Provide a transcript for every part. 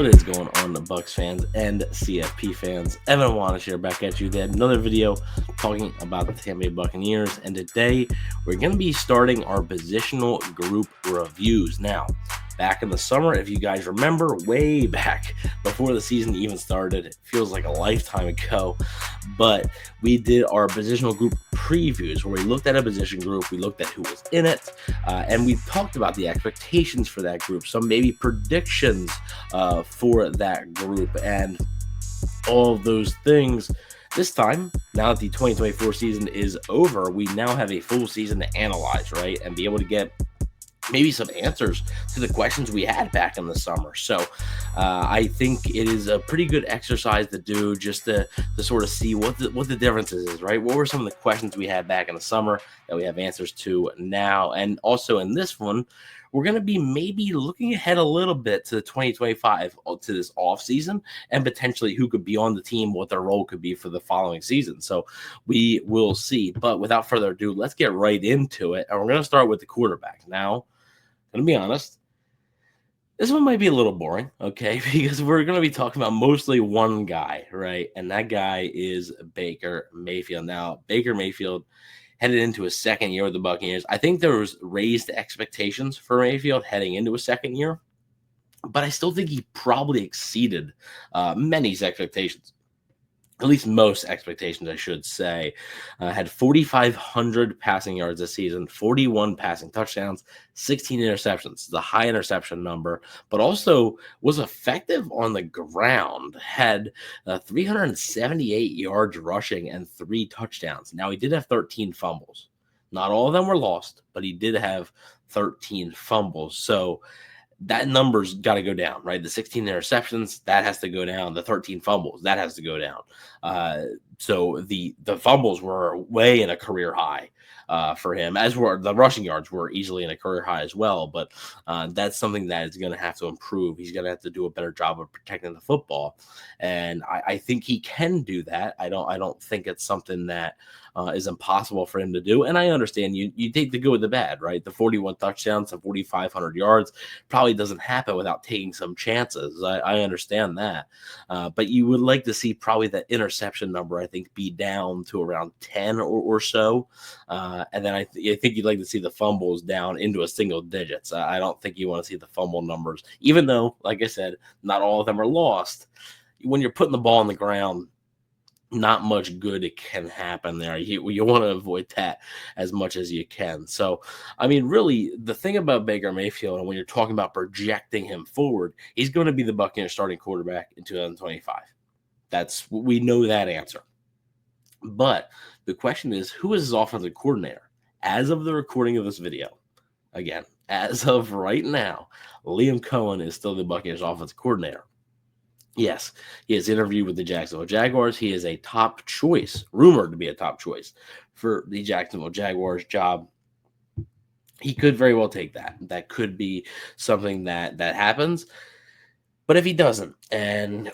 What is going on, the Bucs fans and CFP fans? Evan Wanish here, back at you again. Another video talking about the Tampa Bay Buccaneers, and today we're going to be starting our positional group reviews. Now, back in the summer, if you guys remember, way back before the season even started, it feels like a lifetime ago, but we did our positional group previews where we looked at a position group, we looked at who was in it, and we talked about the expectations for that group, some maybe predictions for that group, and all of those things. This time, now that the 2024 season is over, we now have a full season to analyze, right, and be able to get maybe some answers to the questions we had back in the summer. So I think it is a pretty good exercise to do, just to sort of see what the differences is, right? What were some of the questions we had back in the summer that we have answers to now? And also in this one, we're going to be maybe looking ahead a little bit to 2025, to this offseason, and potentially who could be on the team, what their role could be for the following season. So we will see. But without further ado, let's get right into it. And we're going to start with the quarterback. Now, I'm going to be honest, this one might be a little boring, okay, because we're going to be talking about mostly one guy, right? And that guy is Baker Mayfield. Now, Baker Mayfield headed into his second year with the Buccaneers. I think there was raised expectations for Mayfield heading into his second year, but I still think he probably exceeded many expectations. At least most expectations, I should say. Had 4,500 passing yards this season, 41 passing touchdowns, 16 interceptions. The high interception number, but also was effective on the ground. Had 378 yards rushing and 3 touchdowns. Now, he did have 13 fumbles. Not all of them were lost, but he did have 13 fumbles. So that number's got to go down, right? The 16 interceptions, that has to go down. The 13 fumbles, that has to go down. So the fumbles were way in a career high for him, as were the rushing yards were easily in a career high as well. But that's something that is going to have to improve. He's going to have to do a better job of protecting the football, and I think he can do that. I don't think it's something that is impossible for him to do. And I understand you take the good with the bad, right? The 41 touchdowns and 4,500 yards probably doesn't happen without taking some chances. I understand that. But you would like to see probably that interception number, I think, be down to around 10 or so. And then I think you'd like to see the fumbles down into a single digits. I don't think you want to see the fumble numbers, even though, like I said, not all of them are lost. When you're putting the ball on the ground, not much good can happen there. You want to avoid that as much as you can. So, I mean, really, the thing about Baker Mayfield, and when you're talking about projecting him forward, he's going to be the Buccaneers starting quarterback in 2025. We know that answer. But the question is, who is his offensive coordinator? As of the recording of this video, again, as of right now, Liam Cohen is still the Buccaneers offensive coordinator. Yes, he has interviewed with the Jacksonville Jaguars. He is a top choice, rumored to be a top choice for the Jacksonville Jaguars job. He could very well take that. That could be something that happens. But if he doesn't,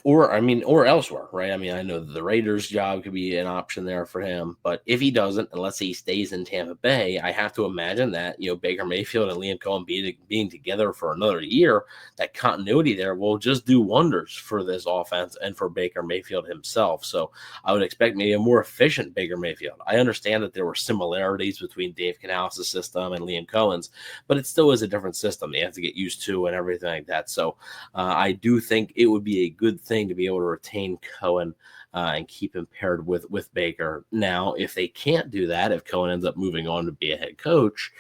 or elsewhere, right? I mean, I know the Raiders job could be an option there for him, but if he doesn't, and let's say he stays in Tampa Bay, I have to imagine that, Baker Mayfield and Liam Cohen being together for another year, that continuity there will just do wonders for this offense and for Baker Mayfield himself. So I would expect maybe a more efficient Baker Mayfield. I understand that there were similarities between Dave Canales' system and Liam Cohen's, but it still is a different system. They have to get used to and everything like that. So I do think it would be a good thing to be able to retain Cohen and keep him paired with Baker. Now, if they can't do that, if Cohen ends up moving on to be a head coach,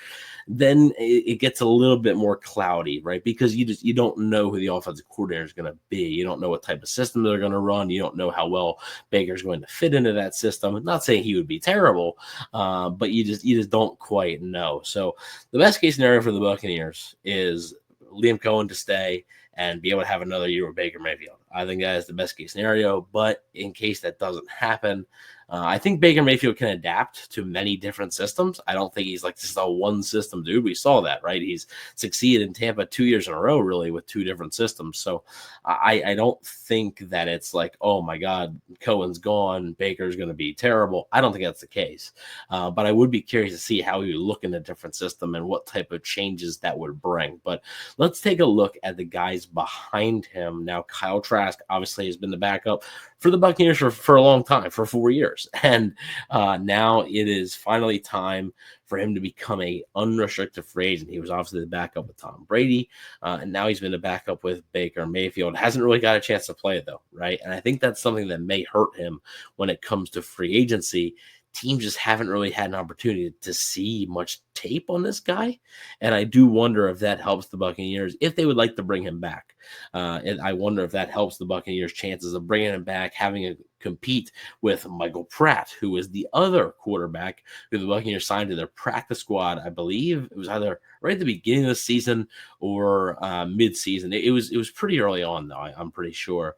then it gets a little bit more cloudy, right? Because you don't know who the offensive coordinator is going to be. You don't know what type of system they're going to run. You don't know how well Baker's going to fit into that system. I'm not saying he would be terrible, but you just don't quite know. So the best case scenario for the Buccaneers is Liam Cohen to stay and be able to have another year with Baker Mayfield. I think that is the best case scenario, but in case that doesn't happen, I think Baker Mayfield can adapt to many different systems. I don't think he's like just a one system dude. We saw that, right? He's succeeded in Tampa 2 years in a row, really, with 2 different systems. So I don't think that it's like, oh my God, Cohen's gone, Baker's going to be terrible. I don't think that's the case. But I would be curious to see how he would look in a different system and what type of changes that would bring. But let's take a look at the guys behind him. Now, Kyle Trask obviously has been the backup for the Buccaneers for a long time, for 4 years. And now it is finally time for him to become a unrestricted free agent. He was obviously the backup with Tom Brady, and now he's been the backup with Baker Mayfield. Hasn't really got a chance to play, though, right? And I think that's something that may hurt him when it comes to free agency. Teams just haven't really had an opportunity to see much tape on this guy. And I do wonder if that helps the Buccaneers, if they would like to bring him back. And I wonder if that helps the Buccaneers' chances of bringing him back, having a compete with Michael Pratt, who is the other quarterback who the Buccaneers signed to their practice squad. I Bleav it was either right at the beginning of the season or mid-season. It was pretty early on, though, I'm pretty sure.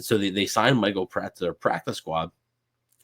So they signed Michael Pratt to their practice squad.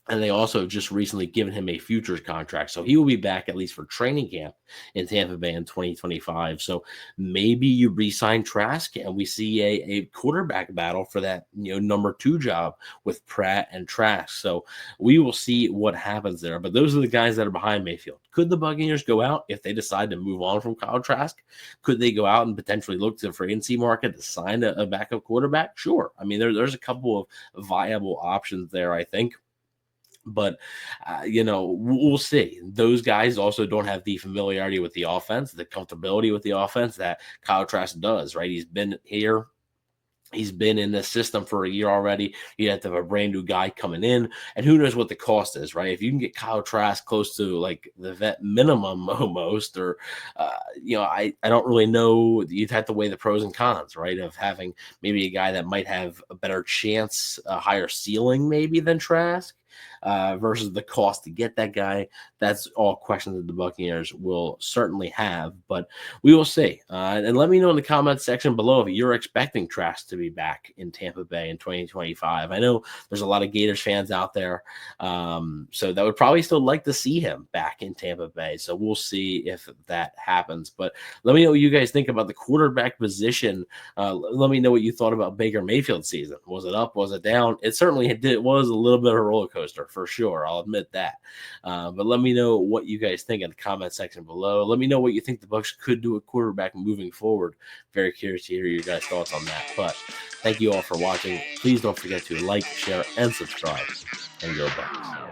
And they also just recently given him a futures contract. So he will be back at least for training camp in Tampa Bay in 2025. So maybe you re-sign Trask and we see a quarterback battle for that, number 2 job with Pratt and Trask. So we will see what happens there. But those are the guys that are behind Mayfield. Could the Buccaneers go out if they decide to move on from Kyle Trask? Could they go out and potentially look to the free agency market to sign a backup quarterback? Sure. I mean, there's a couple of viable options there, I think. But, we'll see. Those guys also don't have the familiarity with the offense, the comfortability with the offense that Kyle Trask does, right? He's been here. He's been in this system for a year already. You have to have a brand new guy coming in, and who knows what the cost is, right? If you can get Kyle Trask close to like the vet minimum almost, or, I don't really know. You'd have to weigh the pros and cons, right? Of having maybe a guy that might have a better chance, a higher ceiling maybe than Trask. Versus the cost to get that guy. That's all questions that the Buccaneers will certainly have, but we will see. And let me know in the comments section below if you're expecting Trask to be back in Tampa Bay in 2025. I know there's a lot of Gators fans out there, so that would probably still like to see him back in Tampa Bay. So we'll see if that happens. But let me know what you guys think about the quarterback position. Let me know what you thought about Baker Mayfield's season. Was it up? Was it down? It certainly was a little bit of a roller coaster for sure. I'll admit that. But let me know what you guys think in the comment section below. Let me know what you think the Bucs could do at quarterback moving forward. Very curious to hear your guys' thoughts on that. But thank you all for watching. Please don't forget to like, share, and subscribe. And go Bucs.